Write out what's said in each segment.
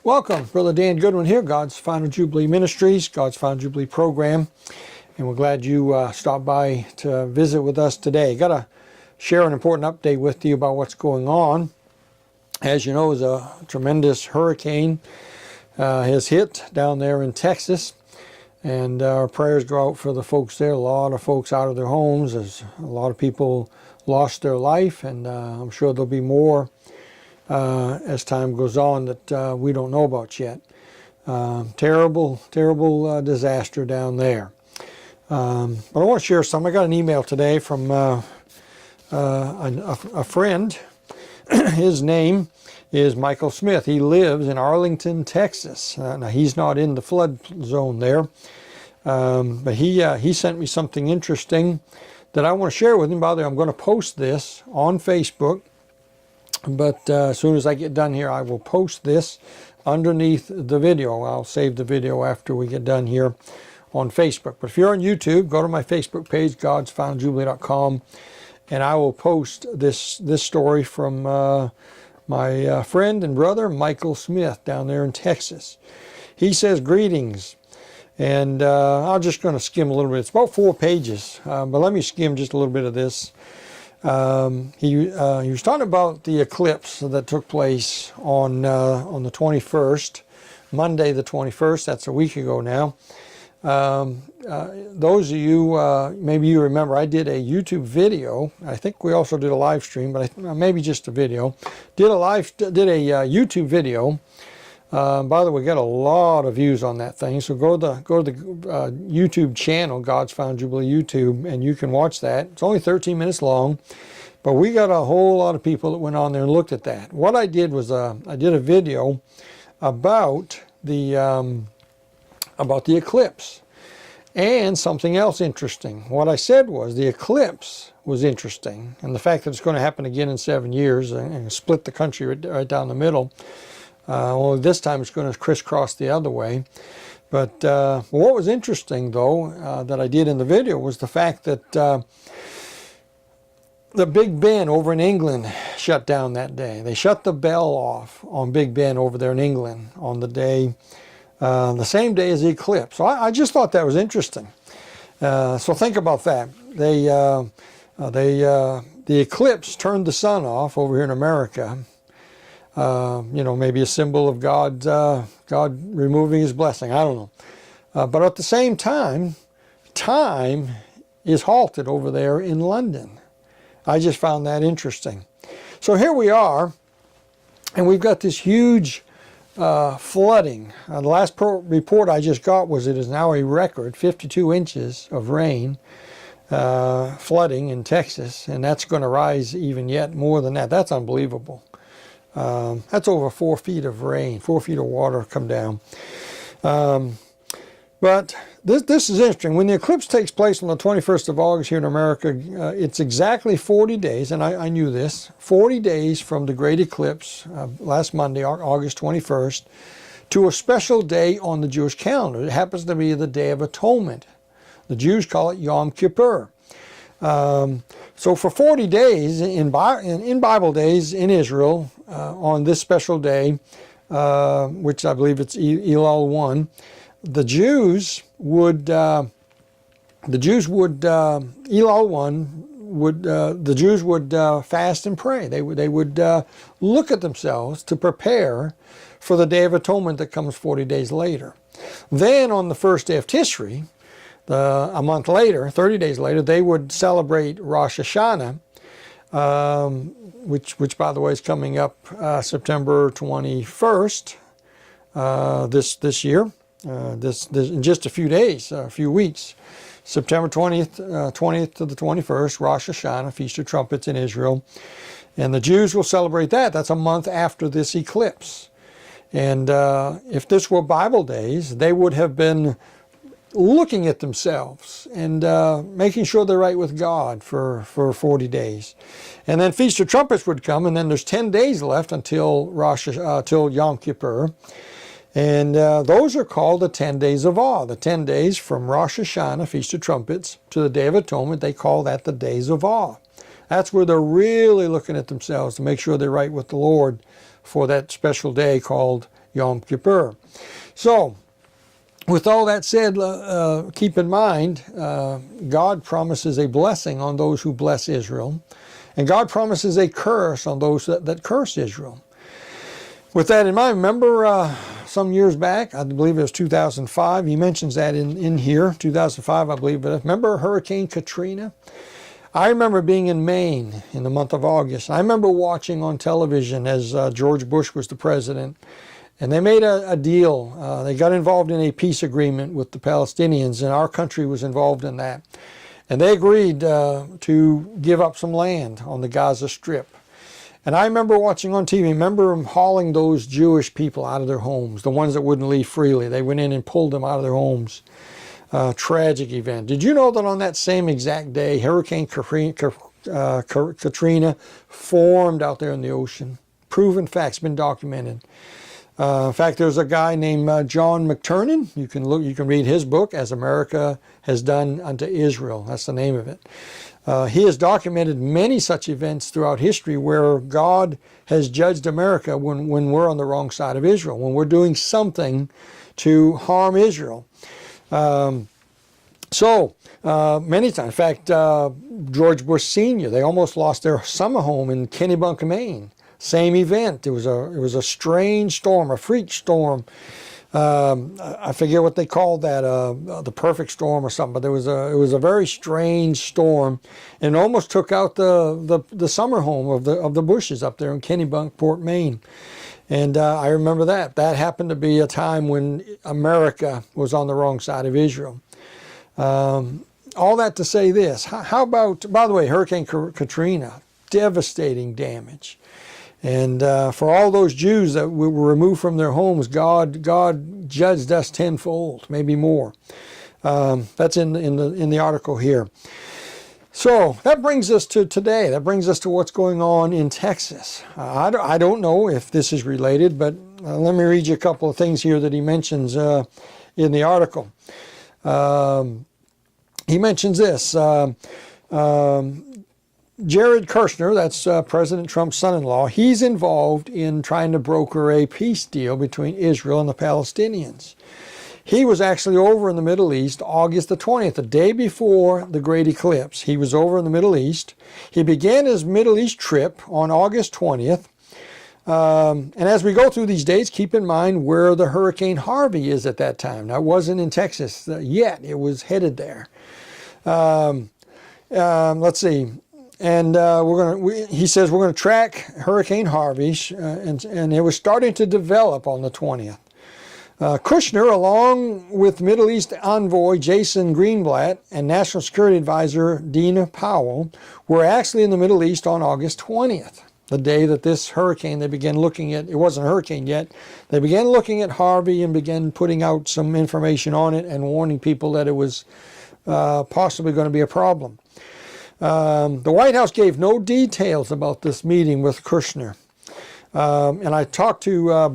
Welcome, Brother Dan Goodwin here, God's Final Jubilee Ministries, God's Final Jubilee Program, and we're glad you stopped by to visit with us today. Got to share an important update with you about what's going on. As you know, there's a tremendous hurricane has hit down there in Texas, and our prayers go out for the folks there. A lot of folks out of their homes. There's a lot of people lost their life, and I'm sure there'll be more as time goes on that we don't know about yet. Terrible disaster down there. But I want to share some. I got an email today from a friend. His name is Michael Smith. He lives in Arlington, Texas. Now he's not in the flood zone there, but he sent me something interesting that I want to share with him. By the way, I'm going to post this on Facebook. But as soon as I get done here, I will post this underneath the video. I'll save the video after we get done here on Facebook. But if you're on YouTube, go to my Facebook page, godsfinaljubilee.com, and I will post this story from my friend and brother, Michael Smith, down there in Texas. He says, "Greetings." And I'm just going to skim a little bit. It's about 4 pages, but let me skim just a little bit of this. He was talking about the eclipse that took place on the 21st, Monday the 21st. That's a week ago now. Those of you, maybe you remember, I did a YouTube video. I think we also did a live stream, but maybe just a video. Did a YouTube video. By the way, we got a lot of views on that thing. So go to the YouTube channel, God's Final Jubilee YouTube, and you can watch that. It's only 13 minutes long, but we got a whole lot of people that went on there and looked at that. What I did was I did a video about the eclipse and something else interesting. What I said was the eclipse was interesting, and the fact that it's going to happen again in 7 years and split the country right down the middle. Well, this time it's going to crisscross the other way. But what was interesting, though, that I did in the video was the fact that the Big Ben over in England shut down that day. They shut the bell off on Big Ben over there in England on the day, the same day as the eclipse. So I just thought that was interesting. So think about that. The eclipse turned the sun off over here in America. Maybe a symbol of God removing his blessing. I don't know. But at the same time, time is halted over there in London. I just found that interesting. So here we are, and we've got this huge flooding. The last report I just got was it is now a record 52 inches of rain flooding in Texas, and that's going to rise even yet more than that. That's unbelievable. That's over 4 feet of rain, 4 feet of water come down. But this is interesting. When the eclipse takes place on the 21st of August here in America, it's exactly 40 days, and I knew this, 40 days from the great eclipse last Monday, August 21st, to a special day on the Jewish calendar. It happens to be the Day of Atonement. The Jews call it Yom Kippur. So for 40 days, in Bible days in Israel, on this special day, which I believe it's Elul 1, the Jews would Elul 1 the Jews would fast and pray. They would look at themselves to prepare for the Day of Atonement that comes 40 days later. Then on the first day of Tishri, a month later, 30 days later, they would celebrate Rosh Hashanah, which by the way is coming up September 21st this year. This in just a few days, a few weeks. September 20th to the 21st, Rosh Hashanah, Feast of Trumpets in Israel. And the Jews will celebrate that. That's a month after this eclipse. And if this were Bible days, they would have been looking at themselves and making sure they're right with God for 40 days. And then Feast of Trumpets would come, and then there's 10 days left until till Yom Kippur. And those are called the 10 days of awe. The 10 days from Rosh Hashanah, Feast of Trumpets, to the Day of Atonement, they call that the days of awe. That's where they're really looking at themselves to make sure they're right with the Lord for that special day called Yom Kippur. So, with all that said, keep in mind, God promises a blessing on those who bless Israel, and God promises a curse on those that curse Israel. With that in mind, remember some years back, I believe it was 2005, he mentions that in here, 2005 I believe, but remember Hurricane Katrina? I remember being in Maine in the month of August. I remember watching on television as George Bush was the president, and they made a deal. They got involved in a peace agreement with the Palestinians, and our country was involved in that. And they agreed to give up some land on the Gaza Strip. And I remember watching on TV, remember them hauling those Jewish people out of their homes, the ones that wouldn't leave freely. They went in and pulled them out of their homes. Tragic event. Did you know that on that same exact day, Hurricane Katrina formed out there in the ocean? Proven facts, been documented. In fact, there's a guy named John McTernan. You can read his book, As America Has Done Unto Israel. That's the name of it. He has documented many such events throughout history where God has judged America when we're on the wrong side of Israel, when we're doing something to harm Israel. Many times, in fact, George Bush Sr., they almost lost their summer home in Kennebunk, Maine. Same event. It was a strange storm, a freak storm. I forget what they called that, the perfect storm or something, but it was a very strange storm, and almost took out the summer home of the Bushes up there in Kennebunkport, Maine. And I remember that. That happened to be a time when America was on the wrong side of Israel. All that to say this. How about, by the way, Hurricane Katrina, devastating damage. And for all those Jews that were removed from their homes, God judged us tenfold, maybe more. That's in the article here. So that brings us to today. That brings us to what's going on in Texas. I don't know if this is related, but let me read you a couple of things here that he mentions in the article. He mentions this. Jared Kushner, that's President Trump's son-in-law, he's involved in trying to broker a peace deal between Israel and the Palestinians. He was actually over in the Middle East August the 20th, the day before the great eclipse. He was over in the Middle East. He began his Middle East trip on August 20th. And as we go through these dates, keep in mind where the Hurricane Harvey is at that time. Now, it wasn't in Texas yet. It was headed there. Let's see. And he says we're going to track Hurricane Harvey, and it was starting to develop on the 20th. Kushner, along with Middle East envoy Jason Greenblatt and National Security Advisor Dina Powell, were actually in the Middle East on August 20th, the day that this hurricane, they began looking at, it wasn't a hurricane yet, they began looking at Harvey and began putting out some information on it and warning people that it was possibly going to be a problem. The White House gave no details about this meeting with Kushner. And I talked to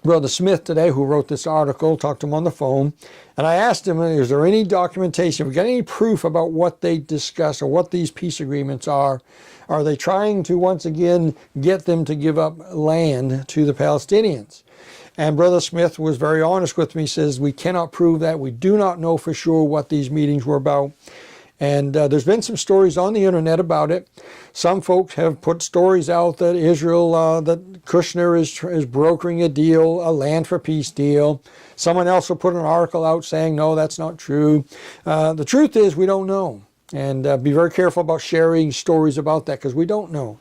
Brother Smith today, who wrote this article, talked to him on the phone, and I asked him, is there any documentation, have we got any proof about what they discuss or what these peace agreements are? Are they trying to once again get them to give up land to the Palestinians? And Brother Smith was very honest with me. He says, we cannot prove that. We do not know for sure what these meetings were about. And there's been some stories on the internet about it. Some folks have put stories out that Israel, that Kushner is brokering a deal, a land for peace deal. Someone else will put an article out saying, no, that's not true. The truth is we don't know. And be very careful about sharing stories about that because we don't know.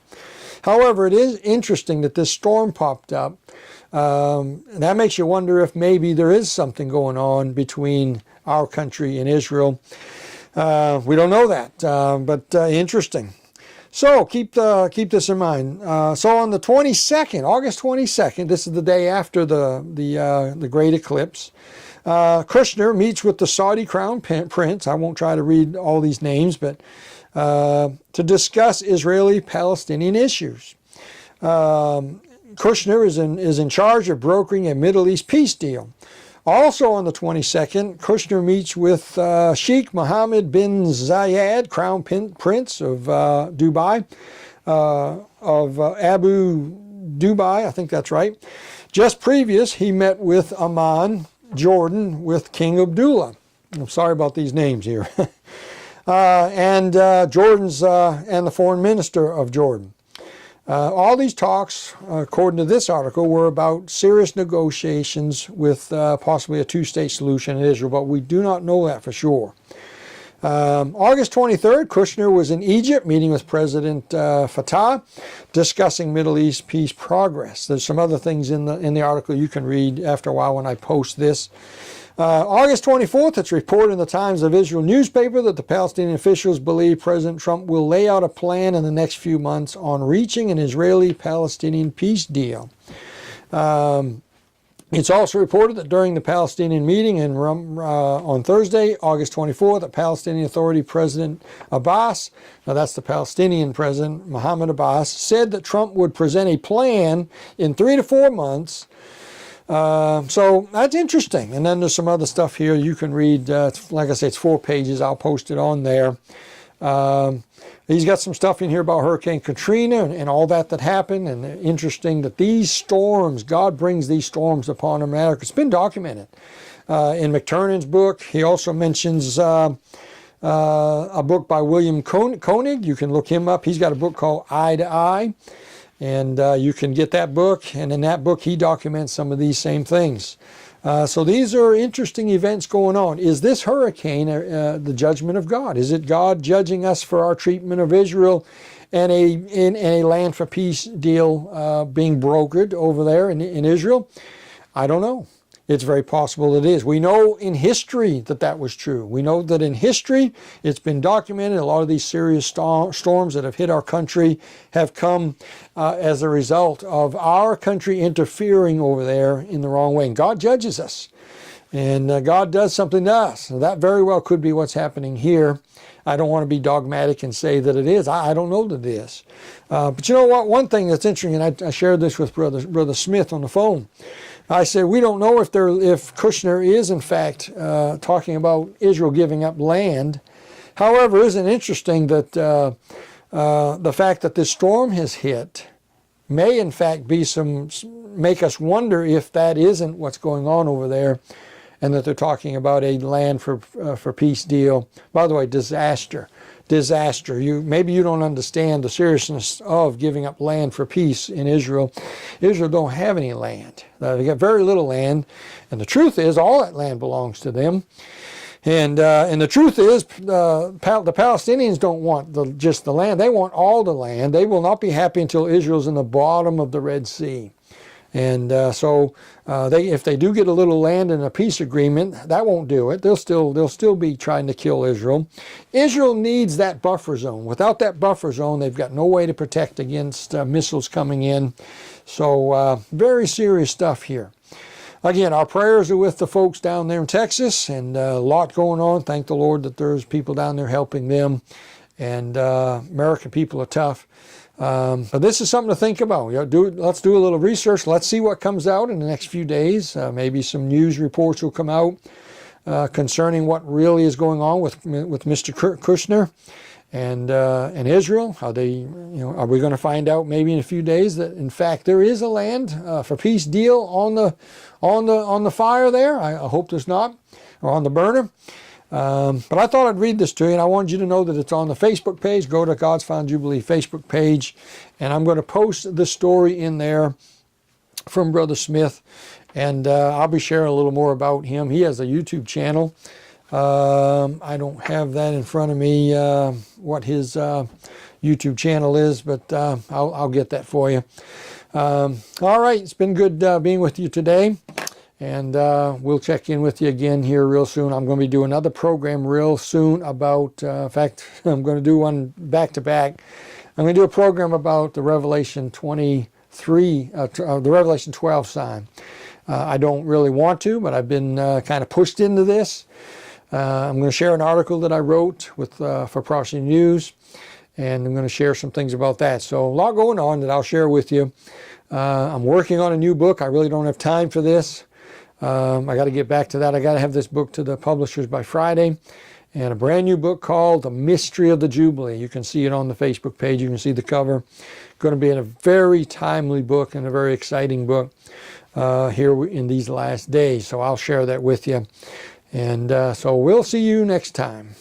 However, it is interesting that this storm popped up. That makes you wonder if maybe there is something going on between our country and Israel. We don't know that, but interesting. So keep this in mind. So on the 22nd, August 22nd, this is the day after the great eclipse, Kushner meets with the Saudi Crown Prince. I won't try to read all these names, but to discuss Israeli-Palestinian issues. Kushner is in charge of brokering a Middle East peace deal. Also on the 22nd, Kushner meets with Sheikh Mohammed bin Zayed, Crown Prince of Dubai, of Abu Dubai, I think that's right, Just previous, he met with Amman, Jordan, with King Abdullah. I'm sorry about these names here. And Jordan's and the foreign minister of Jordan. All these talks, according to this article, were about serious negotiations with possibly a two-state solution in Israel, but we do not know that for sure. August 23rd, Kushner was in Egypt meeting with President Fattah, discussing Middle East peace progress. There's some other things in the article you can read after a while when I post this. August 24th, it's reported in the Times of Israel newspaper that the Palestinian officials believe President Trump will lay out a plan in the next few months on reaching an Israeli-Palestinian peace deal. It's also reported that during the Palestinian meeting on Thursday, August 24th, the Palestinian Authority President Abbas, now that's the Palestinian President, Mahmoud Abbas, said that Trump would present a plan in 3 to 4 months. So that's interesting. And then there's some other stuff here you can read. Like I say, it's 4 pages. I'll post it on there. He's got some stuff in here about Hurricane Katrina and all that happened. And interesting that these storms, God brings these storms upon America. It's been documented. In McTurnan's book, he also mentions a book by William Koenig. You can look him up. He's got a book called Eye to Eye. And you can get that book. And in that book, he documents some of these same things. So these are interesting events going on. Is this hurricane the judgment of God? Is it God judging us for our treatment of Israel and a land for peace deal being brokered over there in Israel? I don't know. It's very possible it is. We know in history that was true. We know that in history it's been documented. A lot of these serious storms that have hit our country have come as a result of our country interfering over there in the wrong way. And God judges us. And God does something to us. So that very well could be what's happening here. I don't want to be dogmatic and say that it is. I don't know that it is. But you know what? One thing that's interesting, and I shared this with Brother Smith on the phone. I said, we don't know if Kushner is, in fact, talking about Israel giving up land. However, isn't it interesting that the fact that this storm has hit may, in fact, make us wonder if that isn't what's going on over there, and that they're talking about a land for peace deal. By the way, disaster. Maybe you don't understand the seriousness of giving up land for peace in Israel. Israel don't have any land. They got very little land, and the truth is all that land belongs to them. And the truth is the Palestinians don't want just the land. They want all the land. They will not be happy until Israel's in the bottom of the Red Sea. And so if they do get a little land in a peace agreement, that won't do it. They'll still be trying to kill Israel. Israel needs that buffer zone. Without that buffer zone, they've got no way to protect against missiles coming in. So very serious stuff here. Again, our prayers are with the folks down there in Texas, and a lot going on. Thank the Lord that there's people down there helping them. And American people are tough. But this is something to think about. Let's do a little research. Let's see what comes out in the next few days. Maybe some news reports will come out concerning what really is going on with Mr. Kushner and Israel. Are we going to find out maybe in a few days that in fact there is a land for peace deal on the fire there? I hope there's not, or on the burner. But I thought I'd read this to you, and I wanted you to know that it's on the Facebook page. Go to God's Found Jubilee Facebook page, and I'm going to post the story in there from Brother Smith, and I'll be sharing a little more about him. He has a YouTube channel. I don't have that in front of me, what his YouTube channel is, but I'll get that for you. All right, it's been good being with you today. And we'll check in with you again here real soon. I'm going to be doing another program real soon about, in fact, I'm going to do one back-to-back. I'm going to do a program about the Revelation 23, the Revelation 12 sign. I don't really want to, but I've been kind of pushed into this. I'm going to share an article that I wrote for Prophecy News, and I'm going to share some things about that. So a lot going on that I'll share with you. I'm working on a new book. I really don't have time for this. I got to get back to that. I got to have this book to the publishers by Friday, and a brand new book called The Mystery of the Jubilee. You can see it on the Facebook page. You can see the cover. Going to be in a very timely book and a very exciting book. here in these last days. So I'll share that with you. And so we'll see you next time.